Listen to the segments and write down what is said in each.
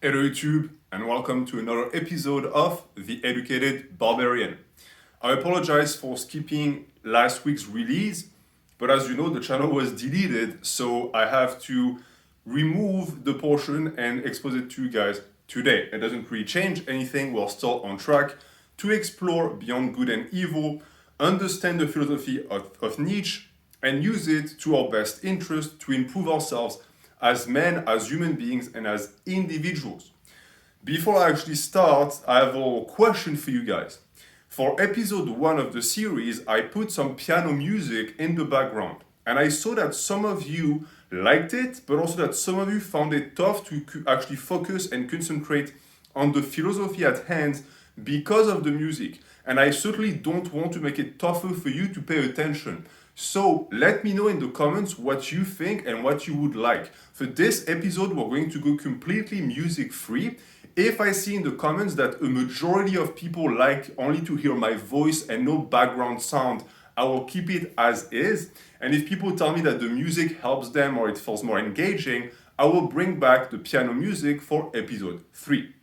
Hello YouTube, and welcome to another episode of The Educated Barbarian. I apologize for skipping last week's release, but as you know, the channel was deleted, so I have to remove the portion and expose it to you guys today. It doesn't really change anything, we're still on track to explore beyond good and evil, understand the philosophy of Nietzsche, and use it to our best interest to improve ourselves as men, as human beings, and as individuals. Before I actually start, I have a question for you guys. For episode 1 of the series, I put some piano music in the background, and I saw that some of you liked it, but also that some of you found it tough to actually focus and concentrate on the philosophy at hand because of the music. And I certainly don't want to make it tougher for you to pay attention. So let me know in the comments what you think and what you would like. For this episode, we're going to go completely music free. If I see in the comments that a majority of people like only to hear my voice and no background sound, I will keep it as is. And if people tell me that the music helps them or it feels more engaging, I will bring back the piano music for episode 3.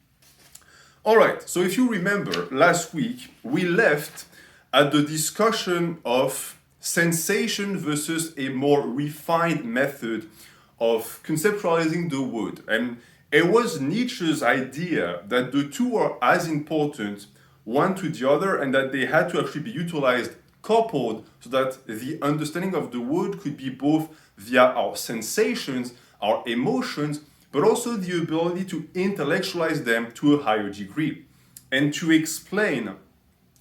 Alright, so if you remember, last week we left at the discussion of sensation versus a more refined method of conceptualizing the word. And it was Nietzsche's idea that the two are as important one to the other and that they had to actually be utilized coupled so that the understanding of the word could be both via our sensations, our emotions, but also the ability to intellectualize them to a higher degree. And to explain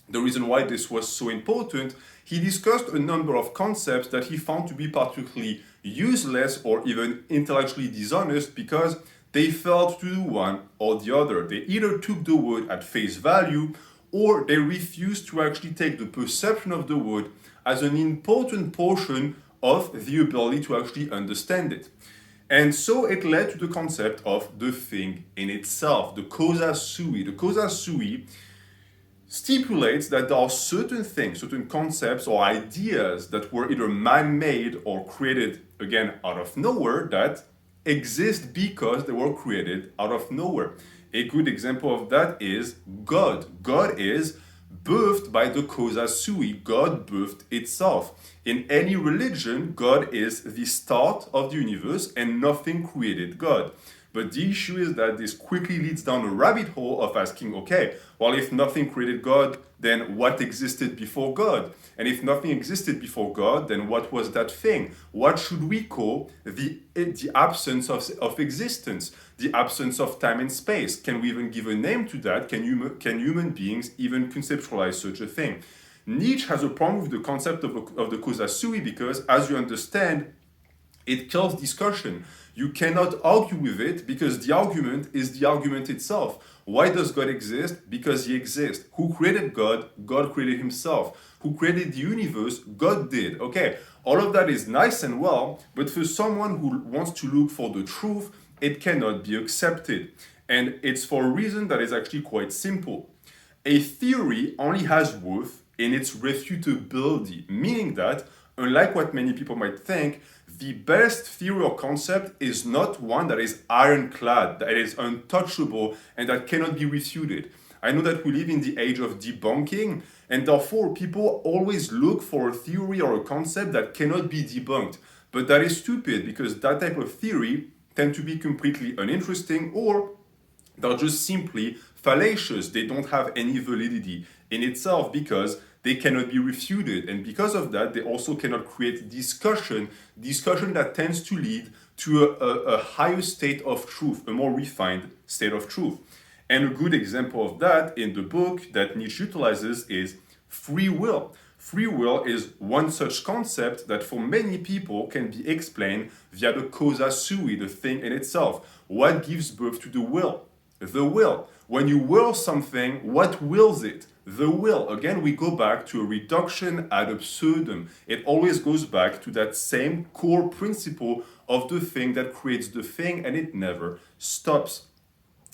the reason why this was so important, he discussed a number of concepts that he found to be particularly useless or even intellectually dishonest because they failed to do one or the other. They either took the word at face value or they refused to actually take the perception of the word as an important portion of the ability to actually understand it. And so it led to the concept of the thing in itself, the causa sui. The causa sui stipulates that there are certain things, certain concepts or ideas that were either man-made or created, again, out of nowhere, that exist because they were created out of nowhere. A good example of that is God. God is birthed by the causa sui. God birthed itself. In any religion, God is the start of the universe and nothing created God. But the issue is that this quickly leads down a rabbit hole of asking, okay, well, if nothing created God, then what existed before God? And if nothing existed before God, then what was that thing? What should we call the absence of existence, the absence of time and space? Can we even give a name to that? Can human beings even conceptualize such a thing? Nietzsche has a problem with the concept of the causa sui because, as you understand, it kills discussion. You cannot argue with it because the argument is the argument itself. Why does God exist? Because he exists. Who created God? God created himself. Who created the universe? God did. Okay, all of that is nice and well, but for someone who wants to look for the truth, it cannot be accepted. And it's for a reason that is actually quite simple. A theory only has worth in its refutability, meaning that, unlike what many people might think, the best theory or concept is not one that is ironclad, that is untouchable, and that cannot be refuted. I know that we live in the age of debunking, and therefore people always look for a theory or a concept that cannot be debunked. But that is stupid because that type of theory tend to be completely uninteresting or they're just simply fallacious. They don't have any validity in itself because they cannot be refuted. And because of that, they also cannot create discussion that tends to lead to a higher state of truth, a more refined state of truth. And a good example of that in the book that Nietzsche utilizes is free will. Free will is one such concept that for many people can be explained via the causa sui, the thing in itself. What gives birth to the will? The will. When you will something, what wills it? The will. Again, we go back to a reduction ad absurdum. It always goes back to that same core principle of the thing that creates the thing, and it never stops.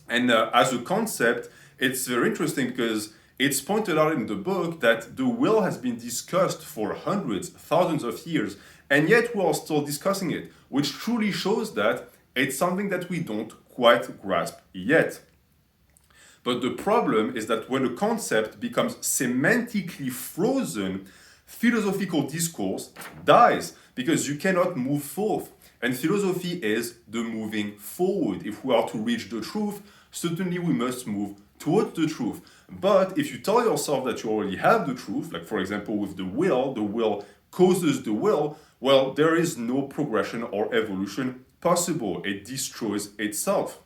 And as a concept, it's very interesting because it's pointed out in the book that the will has been discussed for hundreds, thousands of years, and yet we are still discussing it, which truly shows that it's something that we don't quite grasped yet. But the problem is that when a concept becomes semantically frozen, philosophical discourse dies because you cannot move forth. And philosophy is the moving forward. If we are to reach the truth, certainly we must move towards the truth. But if you tell yourself that you already have the truth, like for example with the will causes the will, well, there is no progression or evolution possible. It destroys itself,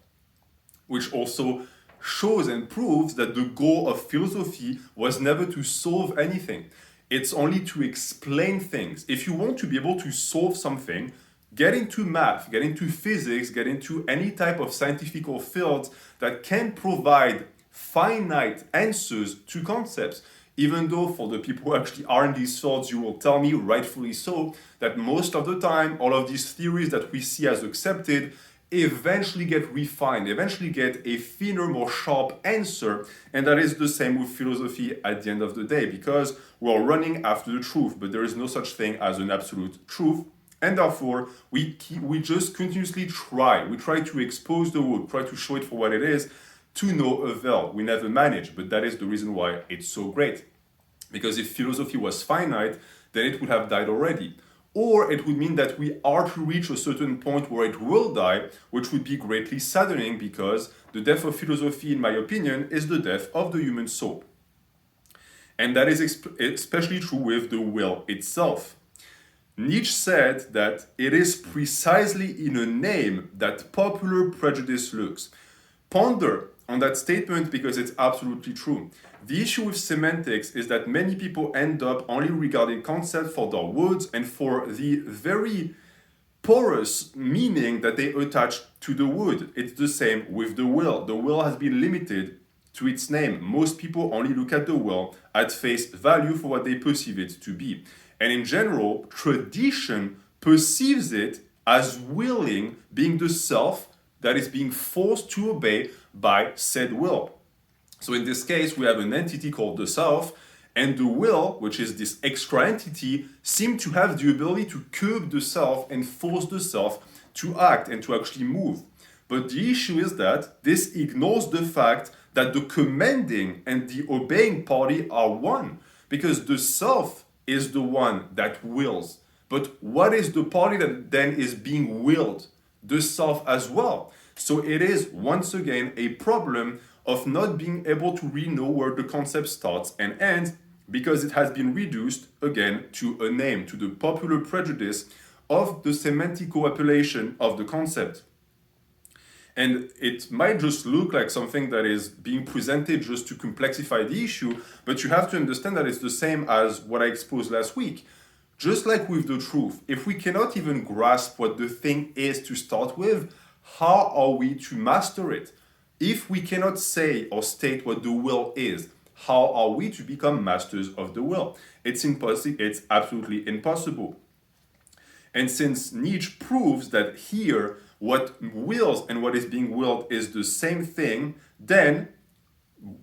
which also shows and proves that the goal of philosophy was never to solve anything. It's only to explain things. If you want to be able to solve something, get into math, get into physics, get into any type of scientific fields that can provide finite answers to concepts. Even though for the people who actually are in these fields, you will tell me, rightfully so, that most of the time, all of these theories that we see as accepted eventually get refined, eventually get a thinner, more sharp answer. And that is the same with philosophy at the end of the day, because we're running after the truth, but there is no such thing as an absolute truth. And therefore, we just continuously try. We try to expose the wood, try to show it for what it is, to no avail. We never manage, but that is the reason why it's so great. Because if philosophy was finite, then it would have died already. Or it would mean that we are to reach a certain point where it will die, which would be greatly saddening, because the death of philosophy, in my opinion, is the death of the human soul. And that is especially true with the will itself. Nietzsche said that it is precisely in a name that popular prejudice lurks. Ponder on that statement because it's absolutely true. The issue with semantics is that many people end up only regarding concepts for their words and for the very porous meaning that they attach to the word. It's the same with the will. The will has been limited to its name. Most people only look at the will at face value for what they perceive it to be. And in general, tradition perceives it as willing, being the self that is being forced to obey by said will. So in this case, we have an entity called the self, and the will, which is this extra entity, seem to have the ability to curb the self and force the self to act and to actually move. But the issue is that this ignores the fact that the commanding and the obeying party are one, because the self is the one that wills. But what is the party that then is being willed? The self as well. So it is once again a problem of not being able to really know where the concept starts and ends, because it has been reduced again to a name, to the popular prejudice of the semantical appellation of the concept. And it might just look like something that is being presented just to complexify the issue, but you have to understand that it's the same as what I exposed last week. Just like with the truth, if we cannot even grasp what the thing is to start with, how are we to master it? If we cannot say or state what the will is, how are we to become masters of the will? It's impossible. It's absolutely impossible. And since Nietzsche proves that here what wills and what is being willed is the same thing, then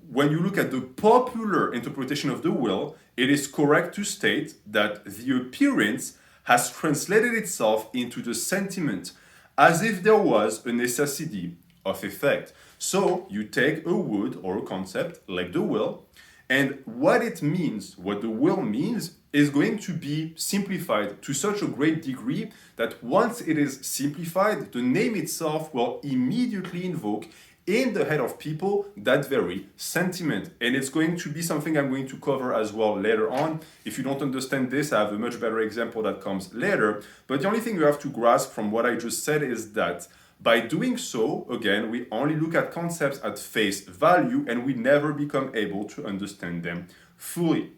when you look at the popular interpretation of the will, it is correct to state that the appearance has translated itself into the sentiment, as if there was a necessity of effect. So you take a word or a concept like the will, and what it means, what the will means, is going to be simplified to such a great degree that once it is simplified, the name itself will immediately invoke in the head of people that very sentiment. And it's going to be something I'm going to cover as well later on. If you don't understand this, I have a much better example that comes later. But the only thing you have to grasp from what I just said is that by doing so, again, we only look at concepts at face value and we never become able to understand them fully.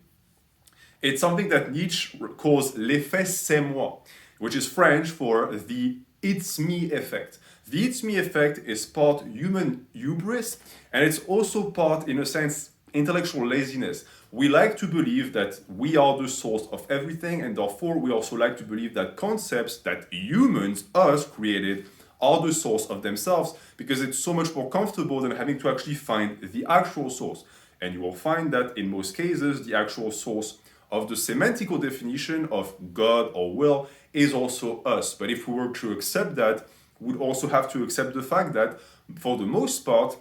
It's something that Nietzsche calls l'effet c'est moi, which is French for the it's me effect. The it's me effect is part human hubris, and it's also part, in a sense, intellectual laziness. We like to believe that we are the source of everything, and therefore we also like to believe that concepts that humans, us, created, are the source of themselves, because it's so much more comfortable than having to actually find the actual source. And you will find that in most cases, the actual source of the semantical definition of God or will is also us. But if we were to accept that, we'd also have to accept the fact that for the most part,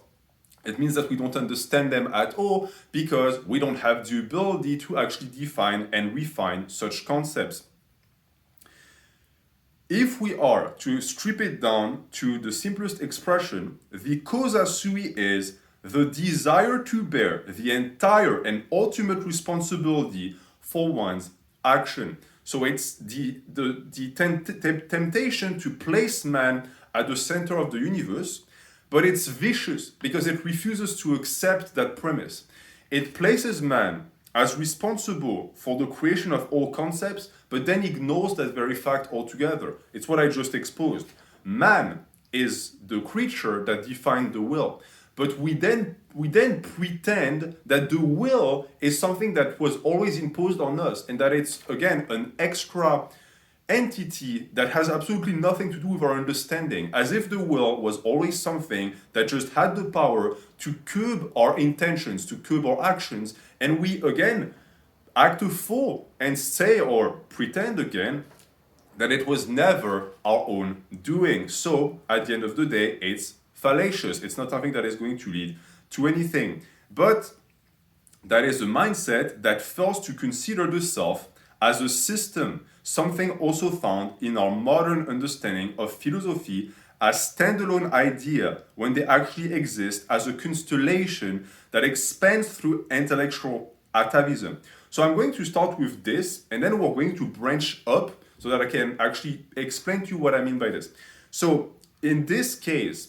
it means that we don't understand them at all because we don't have the ability to actually define and refine such concepts. If we are to strip it down to the simplest expression, the causa sui is the desire to bear the entire and ultimate responsibility for one's action. So it's the temptation to place man at the center of the universe, but it's vicious because it refuses to accept that premise. It places man as responsible for the creation of all concepts, but then ignores that very fact altogether. It's what I just exposed. Man is the creature that defined the will. But we then pretend that the will is something that was always imposed on us, and that it's, again, an extra entity that has absolutely nothing to do with our understanding, as if the will was always something that just had the power to curb our intentions, to curb our actions, and we, again, act a fool and say or pretend again that it was never our own doing. So, at the end of the day, it's fallacious. It's not something that is going to lead to anything. But that is a mindset that fails to consider the self as a system, something also found in our modern understanding of philosophy as standalone idea when they actually exist as a constellation that expands through intellectual atavism. So I'm going to start with this, and then we're going to branch up so that I can actually explain to you what I mean by this. So in this case,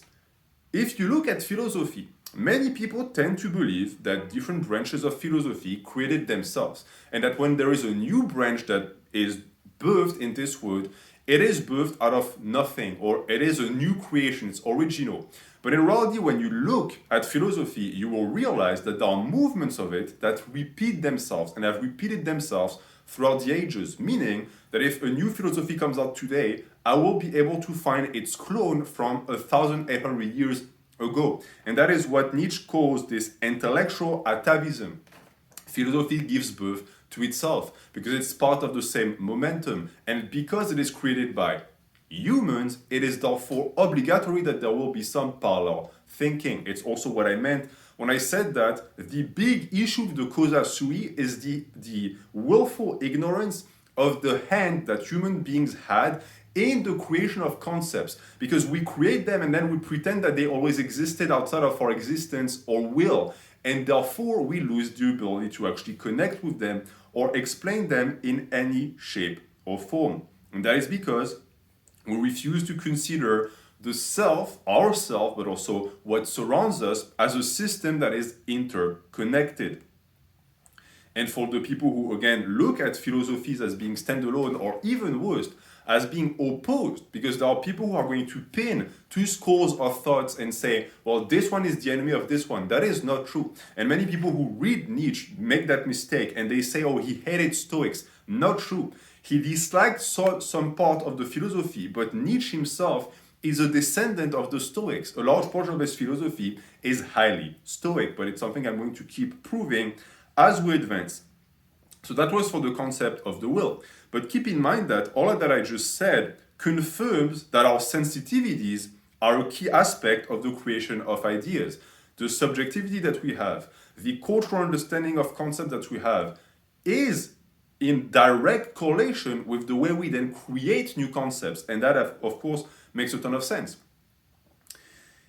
if you look at philosophy, many people tend to believe that different branches of philosophy created themselves, and that when there is a new branch that is birthed in this world, it is birthed out of nothing, or it is a new creation, it's original. But in reality, when you look at philosophy, you will realize that there are movements of it that repeat themselves and have repeated themselves throughout the ages, meaning that if a new philosophy comes out today, I will be able to find its clone from 1,800 years ago. And that is what Nietzsche calls this intellectual atavism. Philosophy gives birth to itself because it's part of the same momentum, and because it is created by humans, it is therefore obligatory that there will be some parallel thinking. It's also what I meant when I said that the big issue with the causa sui is the willful ignorance of the hand that human beings had in the creation of concepts, because we create them and then we pretend that they always existed outside of our existence or will, and therefore we lose the ability to actually connect with them or explain them in any shape or form. And that is because we refuse to consider the self, ourself, but also what surrounds us as a system that is interconnected. And for the people who, again, look at philosophies as being standalone, or even worse, as being opposed, because there are people who are going to pin two schools of thoughts and say, well, this one is the enemy of this one. That is not true. And many people who read Nietzsche make that mistake, and they say, oh, he hated Stoics. Not true. He disliked some part of the philosophy, but Nietzsche himself is a descendant of the Stoics. A large portion of his philosophy is highly Stoic, but it's something I'm going to keep proving as we advance. So that was for the concept of the will. But keep in mind that all that I just said confirms that our sensitivities are a key aspect of the creation of ideas. The subjectivity that we have, the cultural understanding of concepts that we have, is in direct correlation with the way we then create new concepts. And that, of course, makes a ton of sense.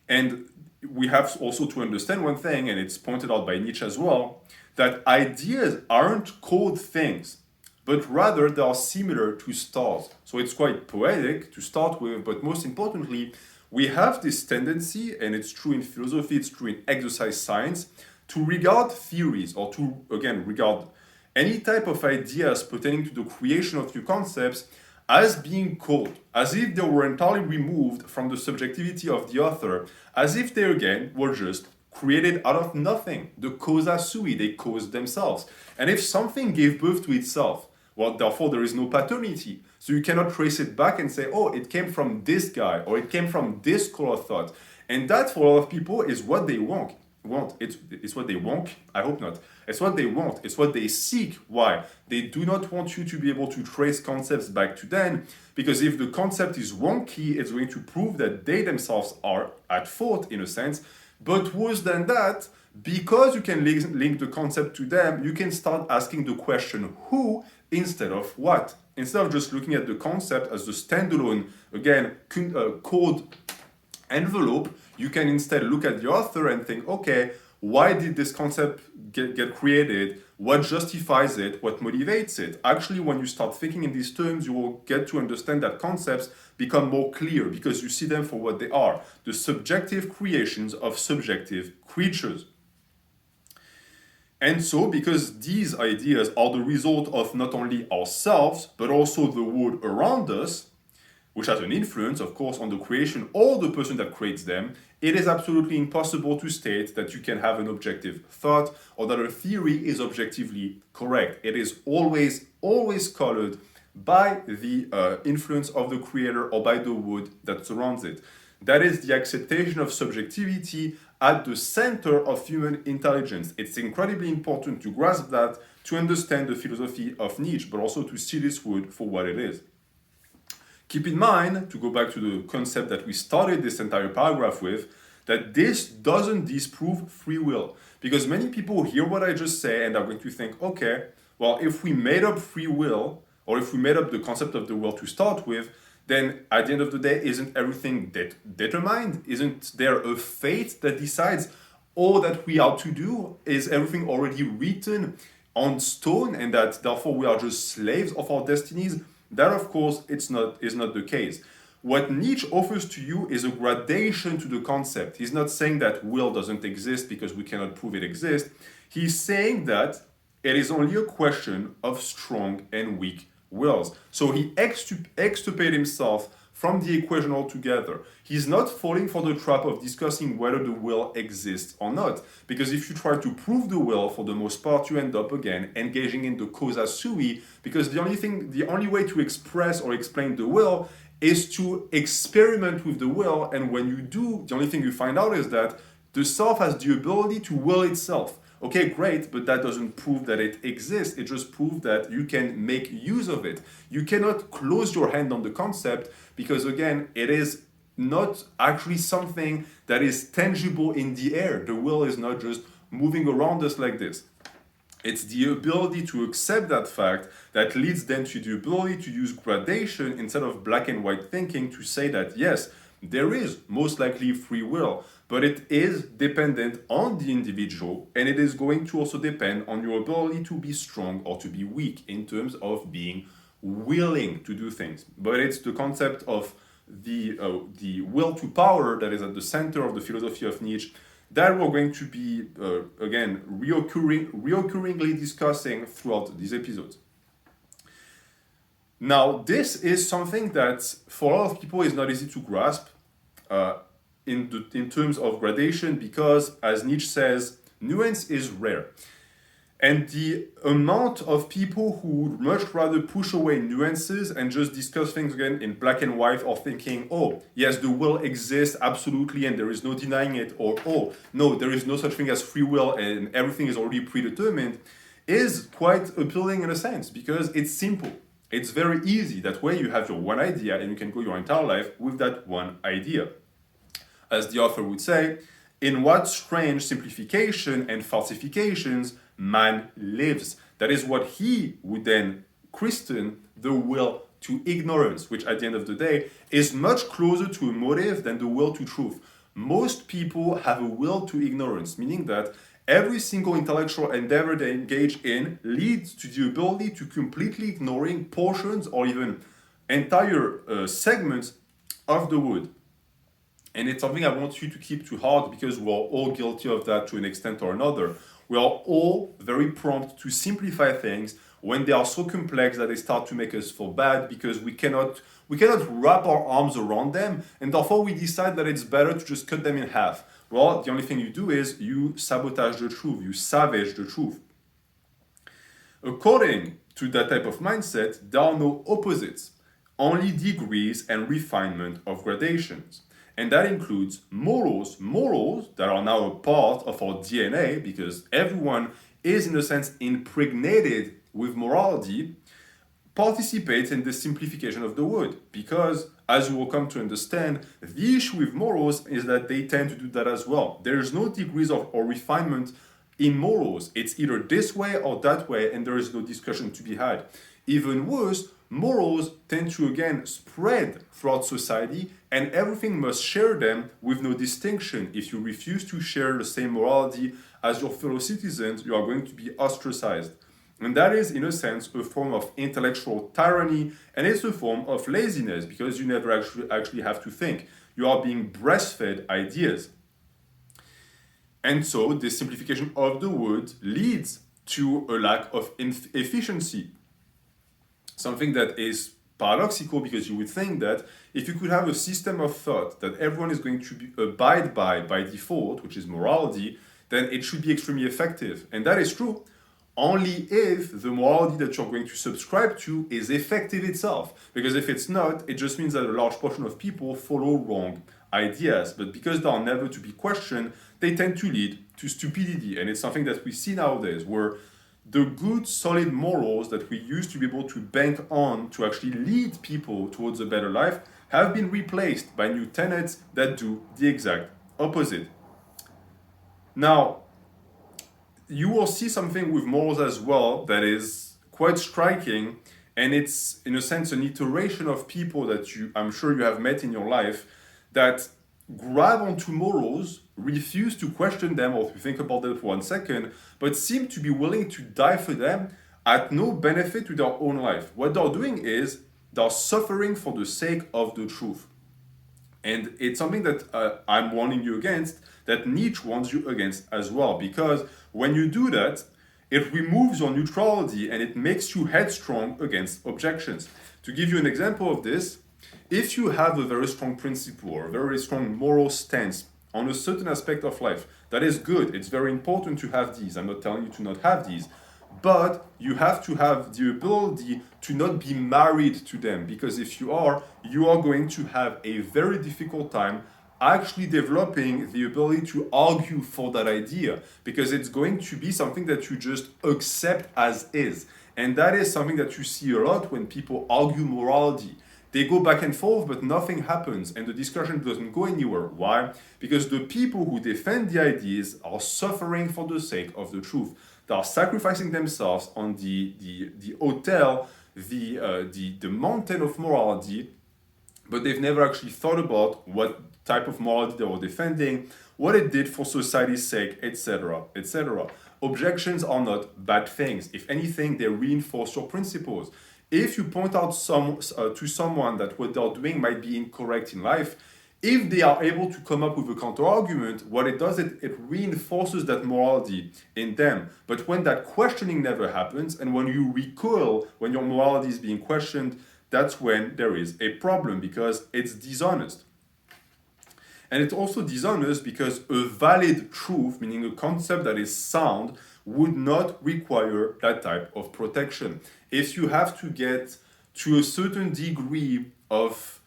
And we have also to understand one thing, and it's pointed out by Nietzsche as well, that ideas aren't cold things, but rather they are similar to stars. So it's quite poetic to start with, but most importantly, we have this tendency, and it's true in philosophy, it's true in exercise science, to regard theories, or to, again, regard any type of ideas pertaining to the creation of new concepts as being cold, as if they were entirely removed from the subjectivity of the author, as if they, again, were just created out of nothing. The causa sui, they caused themselves. And if something gave birth to itself, well, therefore there is no paternity. So you cannot trace it back and say, oh, it came from this guy, or it came from this school of thought. And that, for a lot of people, is what they want. It's what they want. I hope not. It's what they want. It's what they seek. Why? They do not want you to be able to trace concepts back to them, because if the concept is wonky, it's going to prove that they themselves are at fault in a sense. But worse than that, because you can link the concept to them, you can start asking the question who instead of what. Instead of just looking at the concept as the standalone, again, code envelope, you can instead look at the author and think, okay, why did this concept get created? What justifies it? What motivates it? Actually, when you start thinking in these terms, you will get to understand that concepts become more clear because you see them for what they are, the subjective creations of subjective creatures. And so, because these ideas are the result of not only ourselves, but also the world around us, which has an influence, of course, on the creation or the person that creates them, it is absolutely impossible to state that you can have an objective thought or that a theory is objectively correct. It is always colored by the influence of the creator or by the world that surrounds it. That is the acceptation of subjectivity at the center of human intelligence. It's incredibly important to grasp that, to understand the philosophy of Nietzsche, but also to see this word for what it is. Keep in mind, to go back to the concept that we started this entire paragraph with, that this doesn't disprove free will. Because many people hear what I just say and are going to think, okay, well, if we made up free will, or if we made up the concept of the will to start with, then at the end of the day, isn't everything determined? Isn't there a fate that decides all that we are to do? Is everything already written on stone and that therefore we are just slaves of our destinies? That, of course, is not the case. What Nietzsche offers to you is a gradation to the concept. He's not saying that will doesn't exist because we cannot prove it exists. He's saying that it is only a question of strong and weak wills. So he extirpates himself from the equation altogether. He's not falling for the trap of discussing whether the will exists or not. Because if you try to prove the will, for the most part, you end up again engaging in the causa sui, because the only way to express or explain the will is to experiment with the will, and when you do, the only thing you find out is that the self has the ability to will itself. Okay, great, but that doesn't prove that it exists. It just proves that you can make use of it. You cannot close your hand on the concept because, again, it is not actually something that is tangible in the air. The will is not just moving around us like this. It's the ability to accept that fact that leads then to the ability to use gradation instead of black and white thinking to say that, yes, there is most likely free will, but it is dependent on the individual, and it is going to also depend on your ability to be strong or to be weak in terms of being willing to do things. But it's the concept of the will to power that is at the center of the philosophy of Nietzsche that we're going to be, again, reoccurringly discussing throughout these episodes. Now, this is something that for a lot of people is not easy to grasp in terms of gradation because, as Nietzsche says, nuance is rare. And the amount of people who would much rather push away nuances and just discuss things again in black and white or thinking, oh, yes, the will exists absolutely and there is no denying it, or, oh, no, there is no such thing as free will and everything is already predetermined, is quite appealing in a sense because it's simple. It's very easy. That way you have your one idea and you can go your entire life with that one idea. As the author would say, in what strange simplification and falsifications man lives. That is what he would then christen the will to ignorance, which at the end of the day is much closer to a motive than the will to truth. Most people have a will to ignorance, meaning that every single intellectual endeavor they engage in leads to the ability to completely ignoring portions or even entire segments of the world. And it's something I want you to keep to heart because we're all guilty of that to an extent or another. We are all very prompt to simplify things when they are so complex that they start to make us feel bad because we cannot wrap our arms around them, and therefore we decide that it's better to just cut them in half. Well, the only thing you do is you sabotage the truth, you savage the truth. According to that type of mindset, there are no opposites, only degrees and refinement of gradations. And that includes morals that are now a part of our DNA because everyone is, in a sense, impregnated with morality, participates in the simplification of the word. Because, as you will come to understand, the issue with morals is that they tend to do that as well. There is no degrees of or refinement in morals. It's either this way or that way, and there is no discussion to be had. Even worse, morals tend to again spread throughout society, and everything must share them with no distinction. If you refuse to share the same morality as your fellow citizens, you are going to be ostracized. And that is, in a sense, a form of intellectual tyranny, and it's a form of laziness because you never actually have to think. You are being breastfed ideas. And so, this simplification of the word leads to a lack of efficiency. Something that is paradoxical because you would think that if you could have a system of thought that everyone is going to abide by default, which is morality, then it should be extremely effective. And that is true only if the morality that you're going to subscribe to is effective itself. Because if it's not, it just means that a large portion of people follow wrong ideas. But because they are never to be questioned, they tend to lead to stupidity. And it's something that we see nowadays where the good, solid morals that we used to be able to bank on to actually lead people towards a better life have been replaced by new tenets that do the exact opposite. Now, you will see something with morals as well that is quite striking, and it's in a sense an iteration of people that I'm sure you have met in your life that grab onto morals, refuse to question them or to think about them for 1 second, but seem to be willing to die for them at no benefit to their own life. What they're doing is they're suffering for the sake of the truth. And it's something that I'm warning you against, that Nietzsche warns you against as well, because when you do that, it removes your neutrality and it makes you headstrong against objections. To give you an example of this, if you have a very strong principle or a very strong moral stance on a certain aspect of life, that is good. It's very important to have these. I'm not telling you to not have these. But you have to have the ability to not be married to them, because if you are going to have a very difficult time actually developing the ability to argue for that idea, because it's going to be something that you just accept as is. And that is something that you see a lot when people argue morality. They go back and forth, but nothing happens, and the discussion doesn't go anywhere. Why? Because the people who defend the ideas are suffering for the sake of the truth. They are sacrificing themselves on the hotel, the mountain of morality, but they've never actually thought about what type of morality they were defending, what it did for society's sake, etc., etc. Objections are not bad things. If anything, they reinforce your principles. If you point out to someone that what they're doing might be incorrect in life, if they are able to come up with a counter-argument, what it does, it reinforces that morality in them. But when that questioning never happens, and when you recoil, when your morality is being questioned, that's when there is a problem, because it's dishonest. And it's also dishonest because a valid truth, meaning a concept that is sound, would not require that type of protection. If you have to get to a certain degree of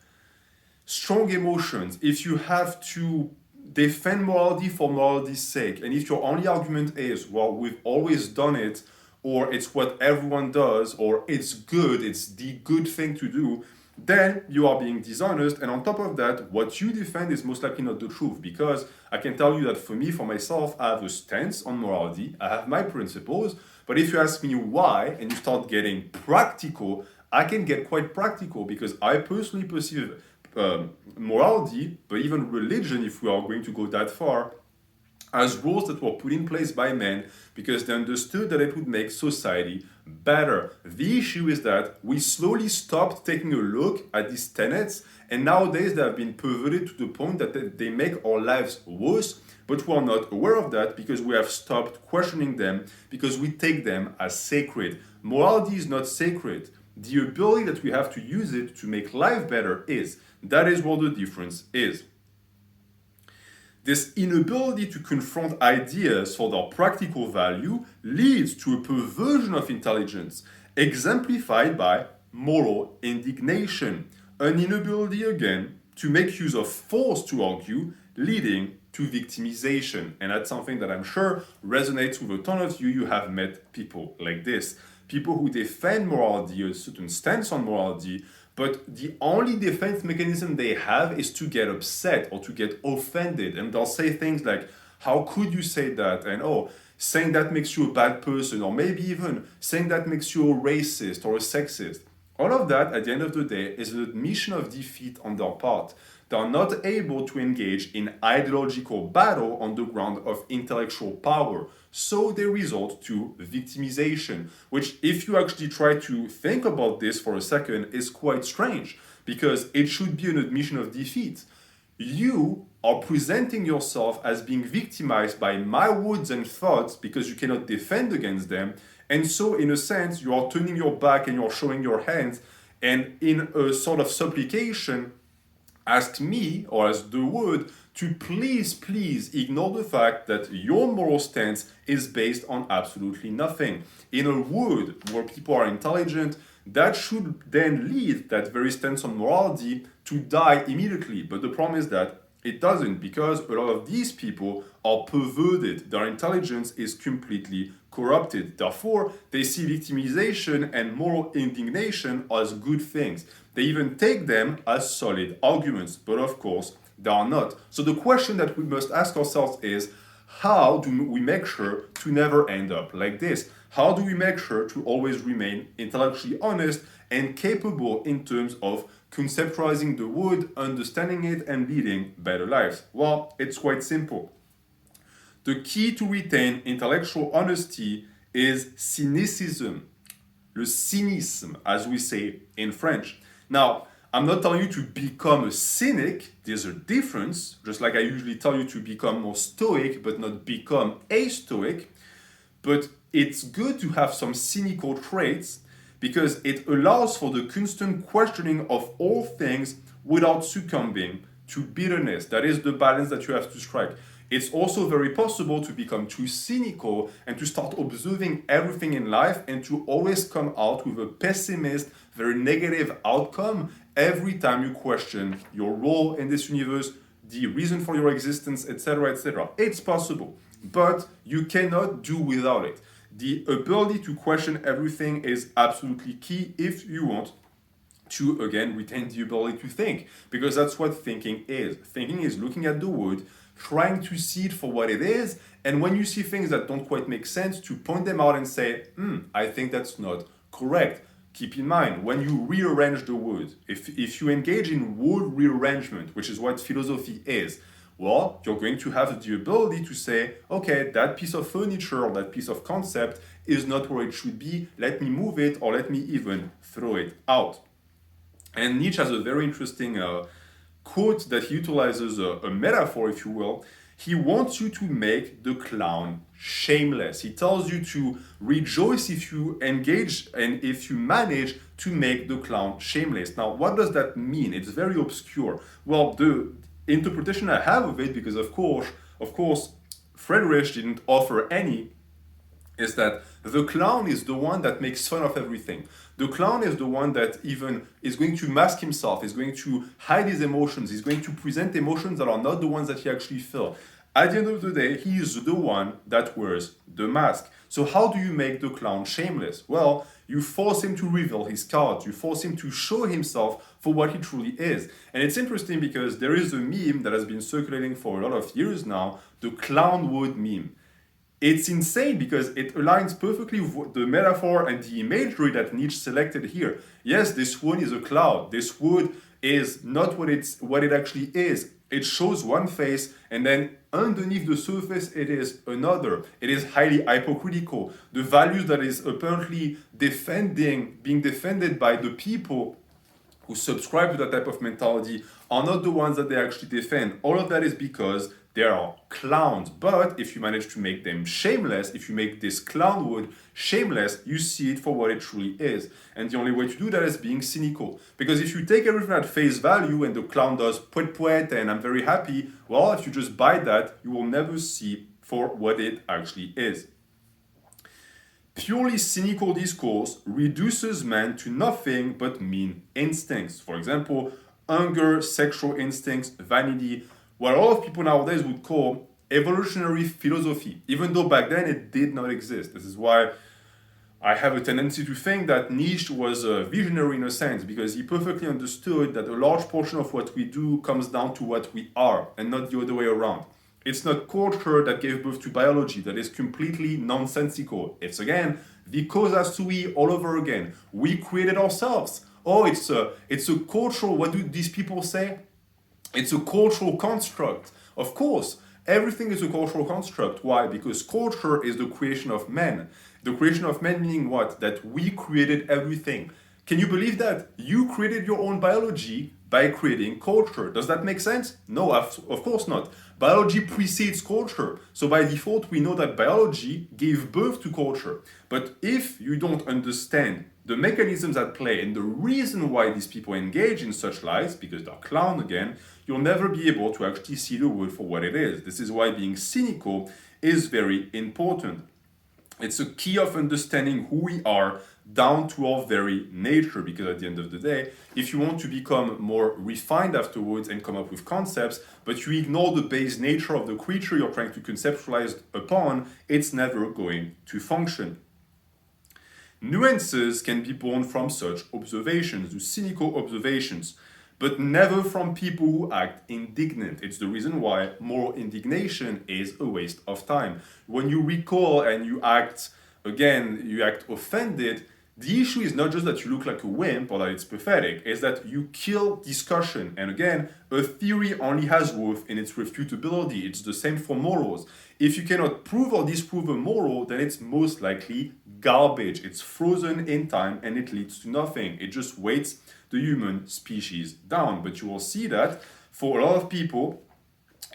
strong emotions, if you have to defend morality for morality's sake, and if your only argument is, well, we've always done it, or it's what everyone does, or it's good, it's the good thing to do, then you are being dishonest. And on top of that, what you defend is most likely not the truth, because I can tell you that for me, for myself, I have a stance on morality, I have my principles, but if you ask me why, and you start getting practical, I can get quite practical, because I personally perceive morality, but even religion, if we are going to go that far, as rules that were put in place by men because they understood that it would make society better. The issue is that we slowly stopped taking a look at these tenets, and nowadays they have been perverted to the point that they make our lives worse, but we are not aware of that because we have stopped questioning them, because we take them as sacred. Morality is not sacred. The ability that we have to use it to make life better is. That is what the difference is. This inability to confront ideas for their practical value leads to a perversion of intelligence, exemplified by moral indignation, an inability again to make use of force to argue, leading to victimization. And that's something that I'm sure resonates with a ton of you. You have met people like this. People who defend morality, a certain stance on morality, but the only defense mechanism they have is to get upset or to get offended. And they'll say things like, how could you say that? And oh, saying that makes you a bad person, or maybe even saying that makes you a racist or a sexist. All of that, at the end of the day, is an admission of defeat on their part. They are not able to engage in ideological battle on the ground of intellectual power. So they resort to victimization, which, if you actually try to think about this for a second, is quite strange, because it should be an admission of defeat. You are presenting yourself as being victimized by my words and thoughts because you cannot defend against them. And so, in a sense, you are turning your back and you're showing your hands. And in a sort of supplication, ask me, or as the word, to please ignore the fact that your moral stance is based on absolutely nothing. In a world where people are intelligent, that should then lead that very stance on morality to die immediately. But the problem is that it doesn't, because a lot of these people are perverted. Their intelligence is completely corrupted. Therefore, they see victimization and moral indignation as good things. They even take them as solid arguments, but of course, they are not. So the question that we must ask ourselves is, how do we make sure to never end up like this? How do we make sure to always remain intellectually honest and capable in terms of conceptualizing the world, understanding it, and leading better lives? Well, it's quite simple. The key to retain intellectual honesty is cynicism. Le cynisme, as we say in French. Now, I'm not telling you to become a cynic. There's a difference, just like I usually tell you to become more stoic, but not become a stoic. But it's good to have some cynical traits because it allows for the constant questioning of all things without succumbing to bitterness. That is the balance that you have to strike. It's also very possible to become too cynical and to start observing everything in life and to always come out with a pessimist, very negative outcome every time you question your role in this universe, the reason for your existence, etc., etc. It's possible, but you cannot do without it. The ability to question everything is absolutely key if you want to, again, retain the ability to think, because that's what thinking is. Thinking is looking at the world, trying to see it for what it is, and when you see things that don't quite make sense, to point them out and say, I think that's not correct. Keep in mind, when you rearrange the world, if you engage in word rearrangement, which is what philosophy is, well, you're going to have the ability to say, okay, that piece of furniture or that piece of concept is not where it should be, let me move it, or let me even throw it out. And Nietzsche has a very interesting quote that he utilizes a metaphor, if you will. He wants you to make the clown shameless. He tells you to rejoice if you engage and if you manage to make the clown shameless. Now, what does that mean? It's very obscure. Well, the interpretation I have of it, because of course, Friedrich didn't offer any, is that the clown is the one that makes fun of everything. The clown is the one that even is going to mask himself, is going to hide his emotions, is going to present emotions that are not the ones that he actually feels. At the end of the day, he is the one that wears the mask. So how do you make the clown shameless? Well, you force him to reveal his cards. You force him to show himself for what he truly is. And it's interesting because there is a meme that has been circulating for a lot of years now, the clown word meme. It's insane because it aligns perfectly with the metaphor and the imagery that Nietzsche selected here. Yes, this word is a cloud. This word is not what it actually is. It shows one face, and then underneath the surface it is another. It is highly hypocritical. The values that is apparently being defended by the people who subscribe to that type of mentality are not the ones that they actually defend. All of that is because they are clowns. But if you manage to make them shameless, if you make this clown word shameless, you see it for what it truly is. And the only way to do that is being cynical. Because if you take everything at face value and the clown does poet poet and I'm very happy, well, if you just buy that, you will never see for what it actually is. Purely cynical discourse reduces man to nothing but mean instincts. For example, hunger, sexual instincts, vanity, what a lot of people nowadays would call evolutionary philosophy, even though back then it did not exist. This is why I have a tendency to think that Nietzsche was a visionary in a sense, because he perfectly understood that a large portion of what we do comes down to what we are and not the other way around. It's not culture that gave birth to biology. That is completely nonsensical. It's again the causa sui all over again. We created ourselves. Oh, it's a cultural. What do these people say? It's a cultural construct. Of course, everything is a cultural construct. Why? Because culture is the creation of men. The creation of men meaning what? That we created everything. Can you believe that? You created your own biology by creating culture. Does that make sense? No, of course not. Biology precedes culture. So by default, we know that biology gave birth to culture. But if you don't understand the mechanisms at play and the reason why these people engage in such lies, because they're clown again, you'll never be able to actually see the world for what it is. This is why being cynical is very important. It's a key of understanding who we are down to our very nature, because at the end of the day, if you want to become more refined afterwards and come up with concepts, but you ignore the base nature of the creature you're trying to conceptualize upon, it's never going to function. Nuances can be born from such observations, the cynical observations, but never from people who act indignant. It's the reason why moral indignation is a waste of time. When you recall and you act offended, the issue is not just that you look like a wimp or that it's pathetic, it's that you kill discussion. And again, a theory only has worth in its refutability. It's the same for morals. If you cannot prove or disprove a moral, then it's most likely garbage. It's frozen in time and it leads to nothing. It just weights the human species down. But you will see that for a lot of people,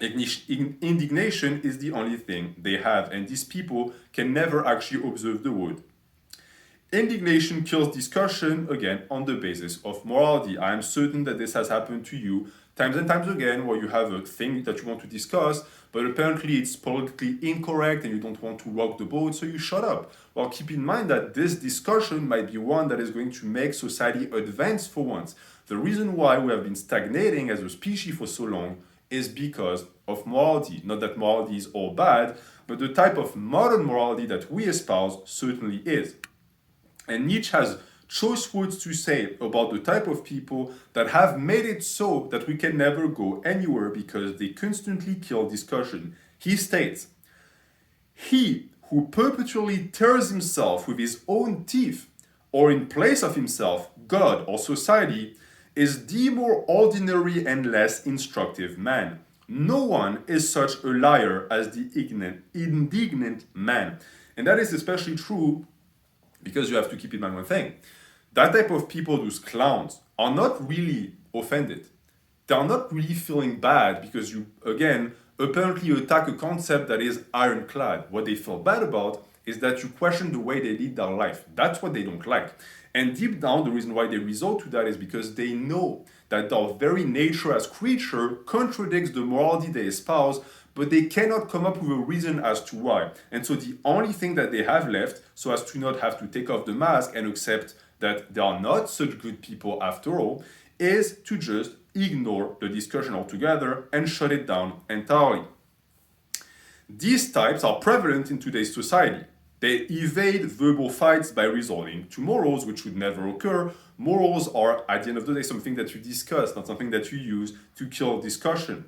indignation is the only thing they have, and these people can never actually observe the world. Indignation kills discussion, again, on the basis of morality. I am certain that this has happened to you times and times again, where you have a thing that you want to discuss, but apparently it's politically incorrect and you don't want to rock the boat, so you shut up. Well, keep in mind that this discussion might be one that is going to make society advance for once. The reason why we have been stagnating as a species for so long is because of morality. Not that morality is all bad, but the type of modern morality that we espouse certainly is. And Nietzsche has choice words to say about the type of people that have made it so that we can never go anywhere because they constantly kill discussion. He states, "He who perpetually tears himself with his own teeth, or in place of himself, God or society, is the more ordinary and less instructive man. No one is such a liar as the indignant man." And that is especially true because you have to keep in mind one thing. That type of people, those clowns, are not really offended. They are not really feeling bad because you, again, apparently attack a concept that is ironclad. What they feel bad about is that you question the way they lead their life. That's what they don't like. And deep down, the reason why they resort to that is because they know that their very nature as creature contradicts the morality they espouse, but they cannot come up with a reason as to why. And so the only thing that they have left, so as to not have to take off the mask and accept that they are not such good people after all, is to just ignore the discussion altogether and shut it down entirely. These types are prevalent in today's society. They evade verbal fights by resorting to morals, which would never occur. Morals are, at the end of the day, something that you discuss, not something that you use to kill discussion.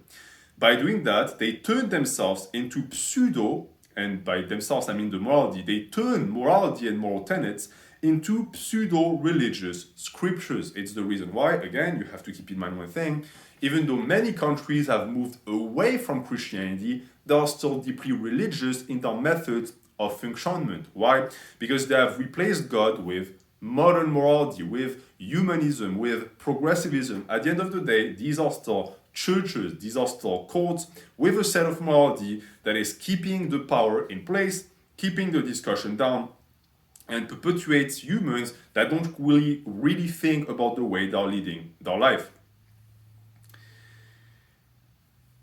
By doing that, they turn themselves into pseudo, and by themselves I mean the morality, they turn morality and moral tenets into pseudo-religious scriptures. It's the reason why, again, you have to keep in mind one thing, even though many countries have moved away from Christianity, they are still deeply religious in their methods of functionment. Why? Because they have replaced God with modern morality, with humanism, with progressivism. At the end of the day, these are still churches, these are still courts with a set of morality that is keeping the power in place, keeping the discussion down, and perpetuates humans that don't really think about the way they're leading their life.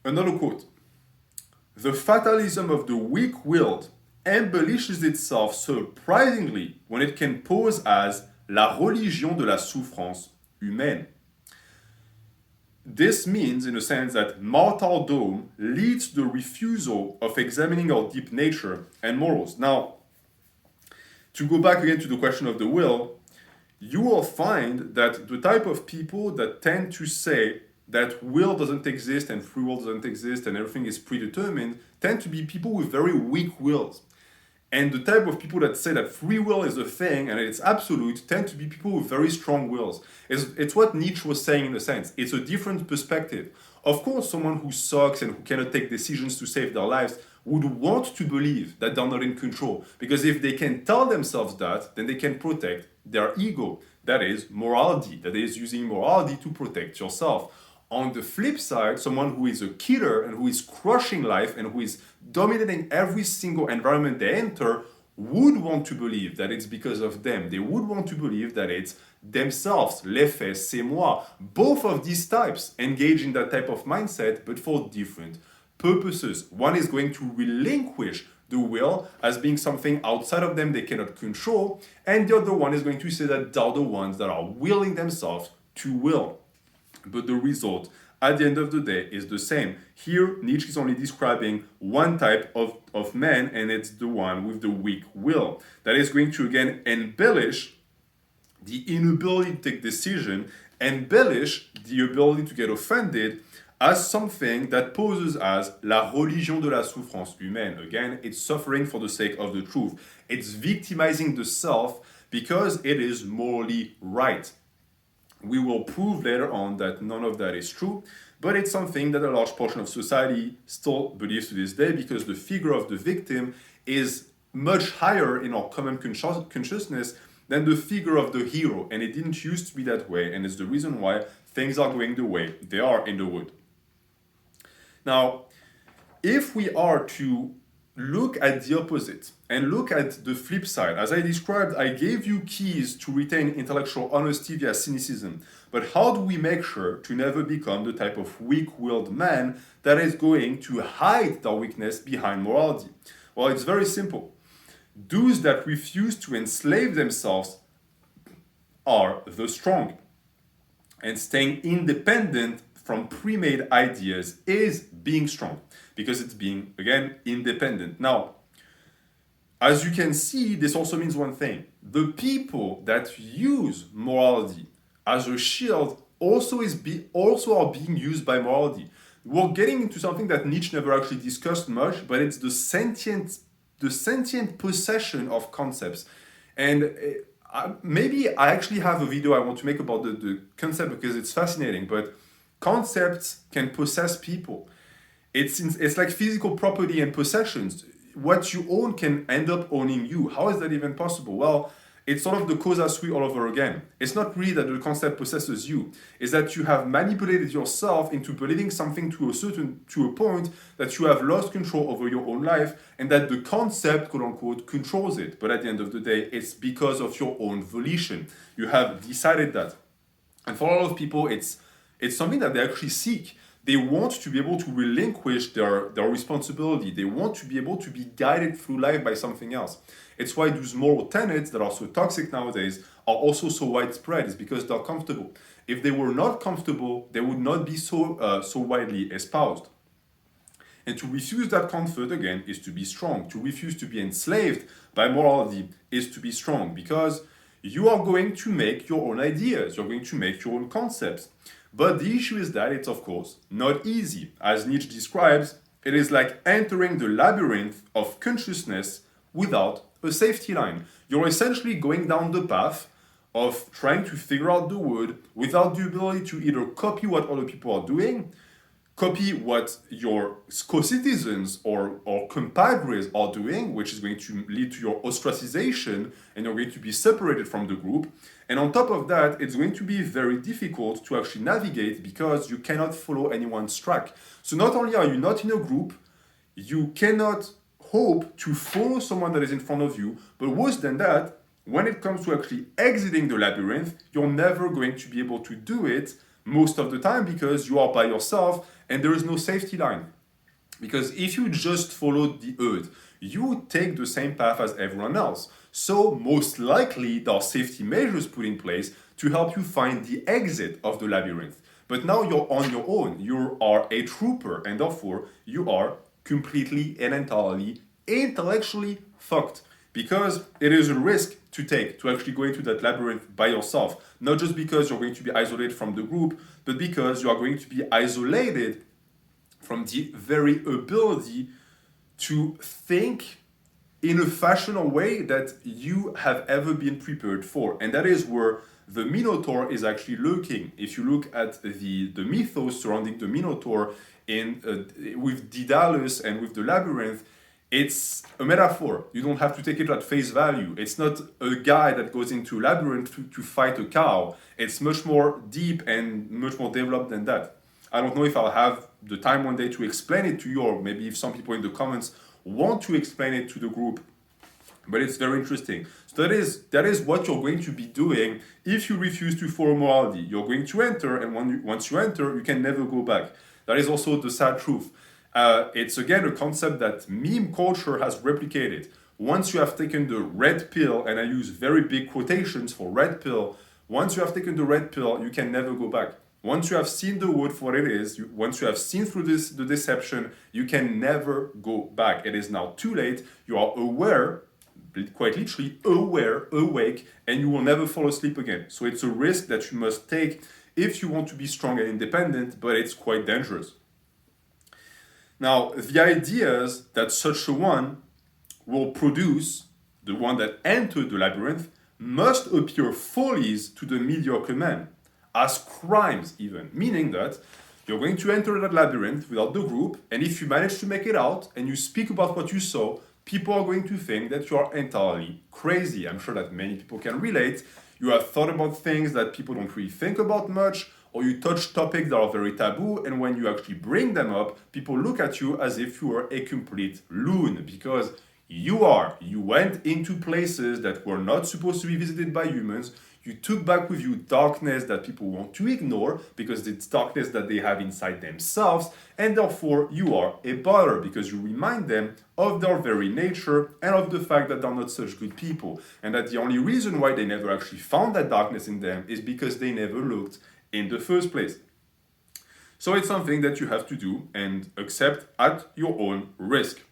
Another quote: "The fatalism of the weak-willed embellishes itself surprisingly when it can pose as la religion de la souffrance humaine." this means, in a sense, that martyrdom leads to the refusal of examining our deep nature and morals. Now, to go back again to the question of the will, you will find that the type of people that tend to say that will doesn't exist and free will doesn't exist and everything is predetermined tend to be people with very weak wills. And the type of people that say that free will is a thing and it's absolute tend to be people with very strong wills. It's what Nietzsche was saying in a sense. It's a different perspective. Of course, someone who sucks and who cannot take decisions to save their lives would want to believe that they're not in control. Because if they can tell themselves that, then they can protect their ego. That is morality. That is using morality to protect yourself. On the flip side, someone who is a killer and who is crushing life and who is dominating every single environment they enter would want to believe that it's because of them. They would want to believe that it's themselves. L'effet, c'est moi. Both of these types engage in that type of mindset, but for different purposes. One is going to relinquish the will as being something outside of them they cannot control, and the other one is going to say that they're the ones that are willing themselves to will. But the result, at the end of the day, is the same. Here, Nietzsche is only describing one type of man, and it's the one with the weak will. That is going to, again, embellish the inability to take decision, embellish the ability to get offended as something that poses as la religion de la souffrance humaine. Again, it's suffering for the sake of the truth. It's victimizing the self because it is morally right. We will prove later on that none of that is true, but it's something that a large portion of society still believes to this day because the figure of the victim is much higher in our common consciousness than the figure of the hero, and it didn't used to be that way, and it's the reason why things are going the way they are in the world. Now, if we are to look at the opposite and look at the flip side, as I described, I gave you keys to retain intellectual honesty via cynicism. But how do we make sure to never become the type of weak-willed man that is going to hide their weakness behind morality? Well, it's very simple. Those that refuse to enslave themselves are the strong. And staying independent from pre-made ideas is being strong, because it's being, again, independent. Now, as you can see, this also means one thing. The people that use morality as a shield also are being used by morality. We're getting into something that Nietzsche never actually discussed much, but it's the sentient possession of concepts. And maybe I actually have a video I want to make about the concept because it's fascinating, but concepts can possess people. It's like physical property and possessions. What you own can end up owning you. How is that even possible? Well, it's sort of the Causa all over again. It's not really that the concept possesses you. It's that you have manipulated yourself into believing something to a point that you have lost control over your own life, and that the concept, quote unquote, controls it. But at the end of the day, it's because of your own volition. You have decided that. And for a lot of people, it's something that they actually seek. They want to be able to relinquish their responsibility. They want to be able to be guided through life by something else. It's why those moral tenets that are so toxic nowadays are also so widespread. It's because they're comfortable. If they were not comfortable, they would not be so widely espoused. And to refuse that comfort, again, is to be strong. To refuse to be enslaved by morality is to be strong, because you are going to make your own ideas. You're going to make your own concepts. But the issue is that it's, of course, not easy. As Nietzsche describes, it is like entering the labyrinth of consciousness without a safety line. You're essentially going down the path of trying to figure out the world without the ability to either copy what other people are doing, copy what your co-citizens or compadres are doing, which is going to lead to your ostracization, and you're going to be separated from the group. And on top of that, it's going to be very difficult to actually navigate because you cannot follow anyone's track. So not only are you not in a group, you cannot hope to follow someone that is in front of you, but worse than that, when it comes to actually exiting the labyrinth, you're never going to be able to do it most of the time because you are by yourself and there is no safety line. Because if you just follow the herd, you would take the same path as everyone else. So most likely there are safety measures put in place to help you find the exit of the labyrinth. But now you're on your own. You are a trooper, and therefore you are completely and entirely intellectually fucked. Because it is a risk to take to actually go into that labyrinth by yourself. Not just because you're going to be isolated from the group, but because you are going to be isolated from the very ability to think in a fashion or way that you have ever been prepared for. And that is where the Minotaur is actually lurking. If you look at the mythos surrounding the Minotaur with Daedalus and with the labyrinth, it's a metaphor. You don't have to take it at face value. It's not a guy that goes into a labyrinth to fight a cow. It's much more deep and much more developed than that. I don't know if I'll have the time one day to explain it to you, or maybe if some people in the comments want to explain it to the group. But it's very interesting. So that is what you're going to be doing if you refuse to follow morality. You're going to enter, and once you enter, you can never go back. That is also the sad truth. It's again a concept that meme culture has replicated. Once you have taken the red pill, and I use very big quotations for red pill, once you have taken the red pill, you can never go back. Once you have seen the wood for what it is, once you have seen through the deception, you can never go back. It is now too late. You are aware, quite literally aware, awake, and you will never fall asleep again. So it's a risk that you must take if you want to be strong and independent, but it's quite dangerous. Now, the idea is that such a one will produce, the one that entered the labyrinth, must appear follies to the mediocre man, as crimes even, meaning that you're going to enter that labyrinth without the group, and if you manage to make it out and you speak about what you saw, people are going to think that you are entirely crazy. I'm sure that many people can relate. You have thought about things that people don't really think about much, or you touch topics that are very taboo, and when you actually bring them up, people look at you as if you were a complete loon, because you went into places that were not supposed to be visited by humans. You took back with you darkness that people want to ignore because it's darkness that they have inside themselves, and therefore you are a bother because you remind them of their very nature and of the fact that they're not such good people, and that the only reason why they never actually found that darkness in them is because they never looked in the first place. So it's something that you have to do and accept at your own risk.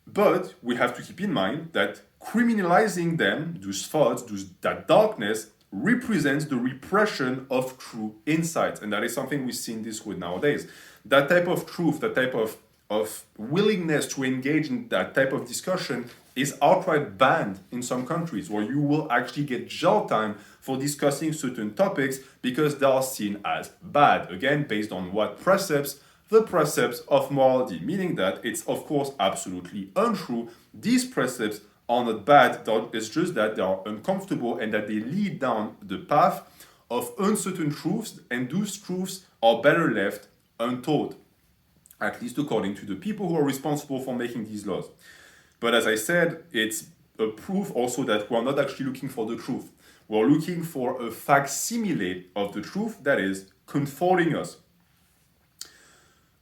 But we have to keep in mind that criminalizing them, those thoughts, that darkness, represents the repression of true insight. And that is something we see in this world nowadays. That type of truth, that type of willingness to engage in that type of discussion is outright banned in some countries, where you will actually get jail time for discussing certain topics because they are seen as bad. Again, based on what precepts? The precepts of morality, meaning that it's of course absolutely untrue. These precepts are not bad, it's just that they are uncomfortable and that they lead down the path of uncertain truths, and those truths are better left untold, at least according to the people who are responsible for making these laws. But as I said, it's a proof also that we're not actually looking for the truth. We're looking for a facsimile of the truth that is comforting us.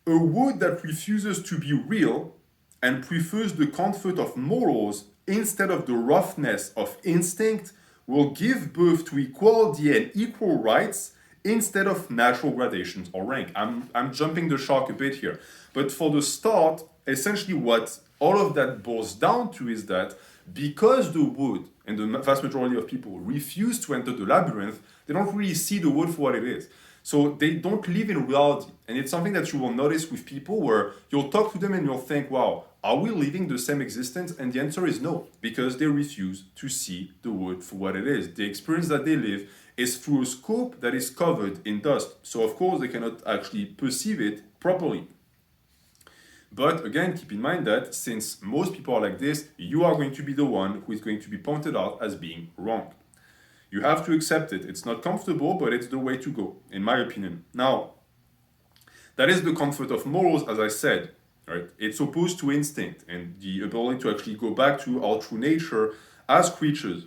A wood that refuses to be real and prefers the comfort of morals instead of the roughness of instinct will give birth to equality and equal rights instead of natural gradations or rank. I'm jumping the shark a bit here. But for the start, essentially what all of that boils down to is that because the wood and the vast majority of people refuse to enter the labyrinth, they don't really see the wood for what it is. So they don't live in reality. And it's something that you will notice with people where you'll talk to them and you'll think, wow, are we living the same existence? And the answer is no, because they refuse to see the wood for what it is. The experience that they live is through a scope that is covered in dust. So of course they cannot actually perceive it properly. But again, keep in mind that since most people are like this, you are going to be the one who is going to be pointed out as being wrong. You have to accept it. It's not comfortable, but it's the way to go, in my opinion. Now, that is the comfort of morals, as I said. Right? It's opposed to instinct and the ability to actually go back to our true nature as creatures.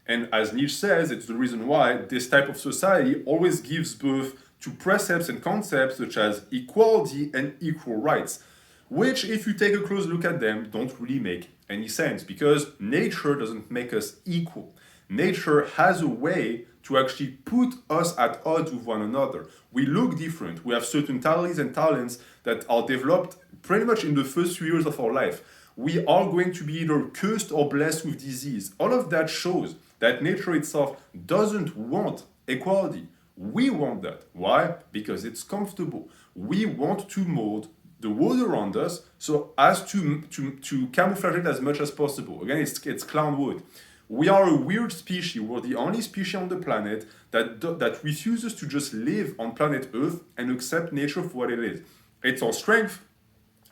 And as Nietzsche says, it's the reason why this type of society always gives birth to precepts and concepts such as equality and equal rights, which, if you take a close look at them, don't really make any sense, because nature doesn't make us equal. nature has a way to actually put us at odds with one another. We look different. We have certain talents and talents that are developed pretty much in the first few years of our life. We are going to be either cursed or blessed with disease. All of that shows that nature itself doesn't want equality. We want that. Why? Because it's comfortable. We want to mold the world around us so as to camouflage it as much as possible. Again, it's clown wood. We are a weird species. We're the only species on the planet that refuses to just live on planet Earth and accept nature for what it is. It's our strength.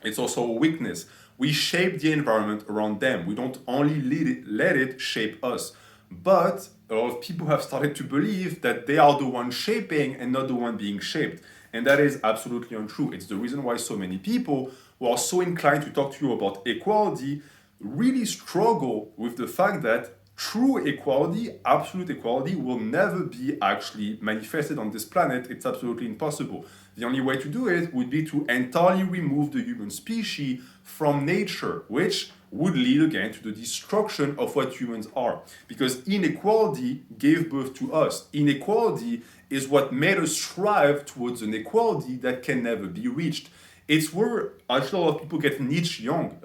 It's also a weakness. We shape the environment around them. We don't only let it shape us. But a lot of people have started to believe that they are the one shaping and not the one being shaped. And that is absolutely untrue. It's the reason why so many people who are so inclined to talk to you about equality really struggle with the fact that true equality, absolute equality, will never be actually manifested on this planet. It's absolutely impossible. The only way to do it would be to entirely remove the human species from nature, which would lead again to the destruction of what humans are. Because inequality gave birth to us. Inequality is what made us strive towards an equality that can never be reached. It's where actually a lot of people get Nietzsche wrong.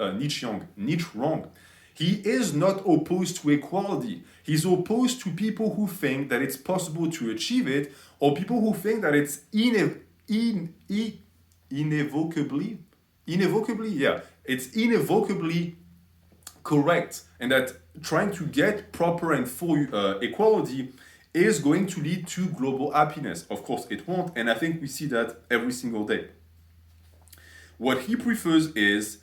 He is not opposed to equality. He's opposed to people who think that it's possible to achieve it, or people who think that it's irrevocably correct, and that trying to get proper and full equality is going to lead to global happiness. Of course, it won't, and I think we see that every single day. What he prefers is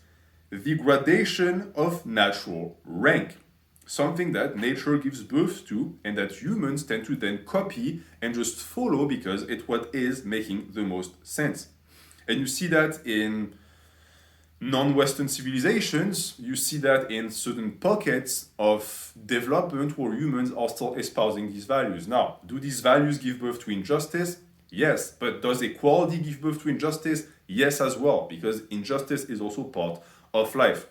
the gradation of natural rank, something that nature gives birth to and that humans tend to then copy and just follow because it's what is making the most sense. And you see that in non-Western civilizations, you see that in certain pockets of development where humans are still espousing these values. Now, do these values give birth to injustice? Yes, but does equality give birth to injustice? Yes, as well, because injustice is also part of life.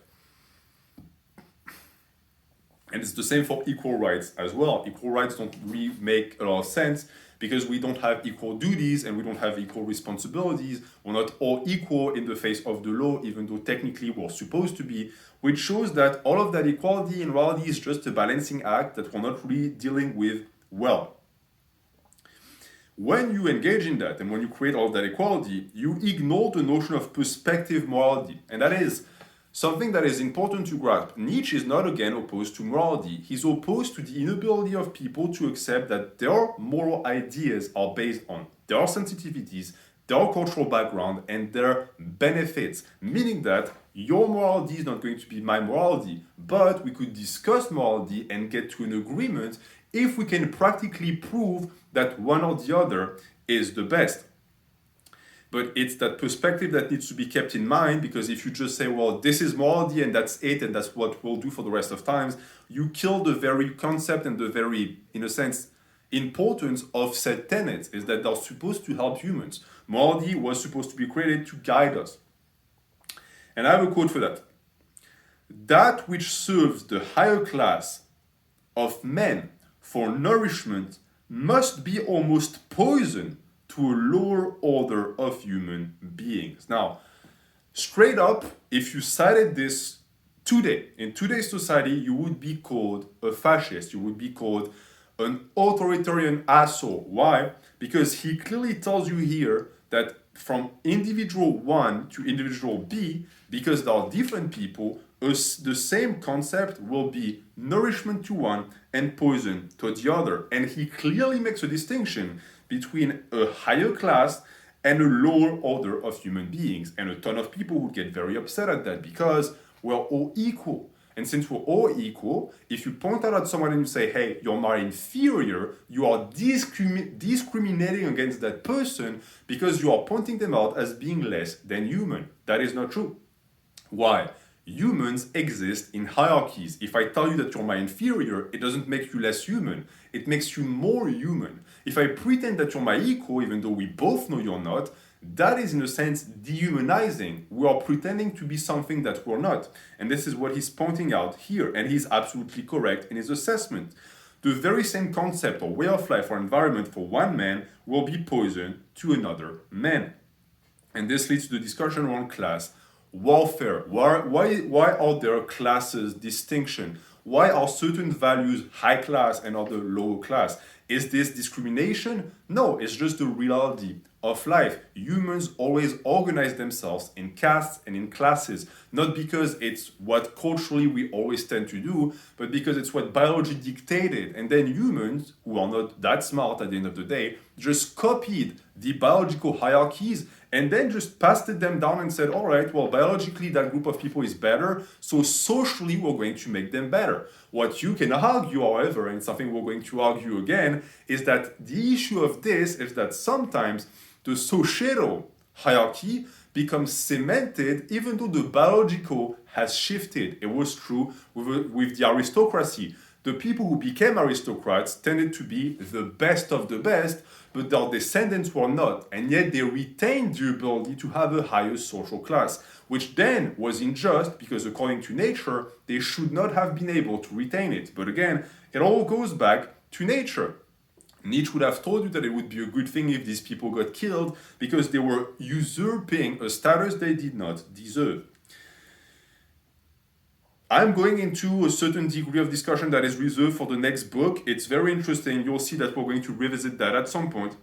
And it's the same for equal rights as well. Equal rights don't really make a lot of sense because we don't have equal duties and we don't have equal responsibilities. We're not all equal in the face of the law, even though technically we're supposed to be, which shows that all of that equality in reality is just a balancing act that we're not really dealing with well. When you engage in that and when you create all of that equality, you ignore the notion of perspective morality. And that is something that is important to grasp. Nietzsche is not again opposed to morality. He's opposed to the inability of people to accept that their moral ideas are based on their sensitivities, their cultural background, and their benefits. Meaning that your morality is not going to be my morality, but we could discuss morality and get to an agreement if we can practically prove that one or the other is the best. But it's that perspective that needs to be kept in mind, because if you just say, well, this is morality and that's it and that's what we'll do for the rest of times, you kill the very concept and the very, in a sense, importance of said tenets, is that they're supposed to help humans. Morality was supposed to be created to guide us. And I have a quote for that. That which serves the higher class of men for nourishment must be almost poison to a lower order of human beings. Now, straight up, if you cited this today, in today's society, you would be called a fascist. You would be called an authoritarian asshole. Why? Because he clearly tells you here that from individual 1 to individual B, because there are different people, the same concept will be nourishment to one and poison to the other. And he clearly makes a distinction between a higher class and a lower order of human beings. And a ton of people would get very upset at that because we're all equal. And since we're all equal, if you point out at someone and you say, hey, you're my inferior, you are discriminating against that person because you are pointing them out as being less than human. That is not true. Why? Humans exist in hierarchies. If I tell you that you're my inferior, it doesn't make you less human. It makes you more human. If I pretend that you're my equal, even though we both know you're not, that is in a sense dehumanizing. We are pretending to be something that we're not. And this is what he's pointing out here. And he's absolutely correct in his assessment. the very same concept or way of life or environment for one man will be poison to another man. And this leads to the discussion around class warfare. Why are there classes distinction? Why are certain values high class and other low class? Is this discrimination? No, it's just the reality of life. Humans always organize themselves in castes and in classes, not because it's what culturally we always tend to do, but because it's what biology dictated. And then humans, who are not that smart at the end of the day, just copied the biological hierarchies and then just passed them down and said, all right, well, biologically that group of people is better, so socially we're going to make them better. What you can argue, however, and something we're going to argue again, is that the issue of this is that sometimes the societal hierarchy becomes cemented even though the biological has shifted. It was true with the aristocracy. The people who became aristocrats tended to be the best of the best, but their descendants were not, and yet they retained the ability to have a higher social class, which then was unjust because according to nature, they should not have been able to retain it. But again, it all goes back to nature. Nietzsche would have told you that it would be a good thing if these people got killed because they were usurping a status they did not deserve. I'm going into a certain degree of discussion that is reserved for the next book. It's very interesting. You'll see that we're going to revisit that at some point.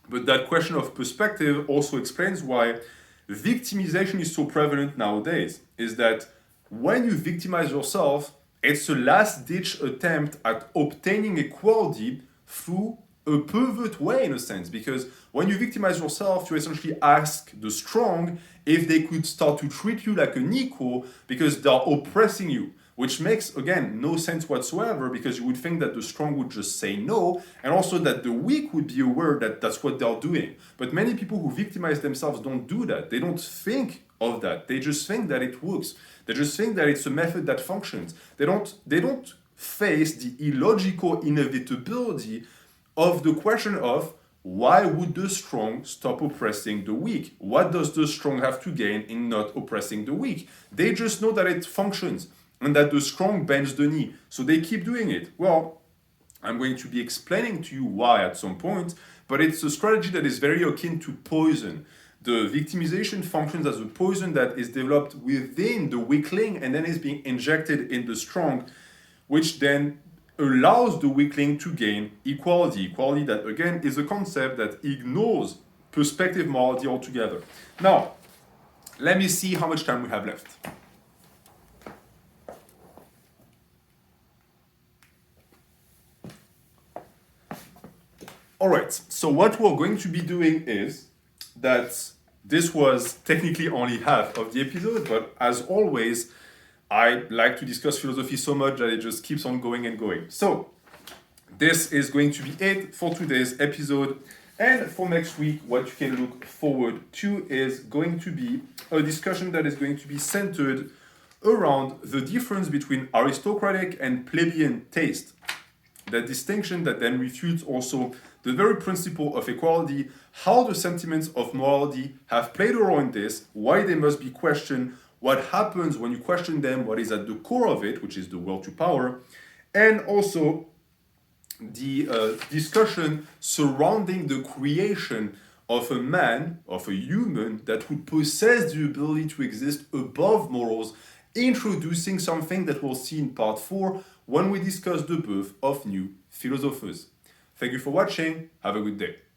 But that question of perspective also explains why victimization is so prevalent nowadays. Is that when you victimize yourself, it's a last-ditch attempt at obtaining equality through a pervert way, in a sense, because when you victimize yourself, you essentially ask the strong if they could start to treat you like an equal because they're oppressing you, which makes, again, no sense whatsoever because you would think that the strong would just say no, and also that the weak would be aware that that's what they're doing. But many people who victimize themselves don't do that. They don't think of that. They just think that it works. They just think that it's a method that functions. They don't face the illogical inevitability of the question of why would the strong stop oppressing the weak? What does the strong have to gain in not oppressing the weak? They just know that it functions and that the strong bends the knee, so they keep doing it. Well, I'm going to be explaining to you why at some point, but it's a strategy that is very akin to poison. The victimization functions as a poison that is developed within the weakling and then is being injected in the strong, which then allows the weakling to gain equality. Equality that, again, is a concept that ignores perspective morality altogether. Now, let me see how much time we have left. All right, so what we're going to be doing is that this was technically only half of the episode, but as always, I like to discuss philosophy so much that it just keeps on going and going. So, this is going to be it for today's episode. And for next week, what you can look forward to is going to be a discussion that is going to be centered around the difference between aristocratic and plebeian taste. That distinction that then refutes also the very principle of equality, how the sentiments of morality have played a role in this, why they must be questioned, what happens when you question them, what is at the core of it, which is the will to power, and also the discussion surrounding the creation of a man, of a human, that would possess the ability to exist above morals, introducing something that we'll see in part 4 when we discuss the birth of new philosophers. Thank you for watching. Have a good day.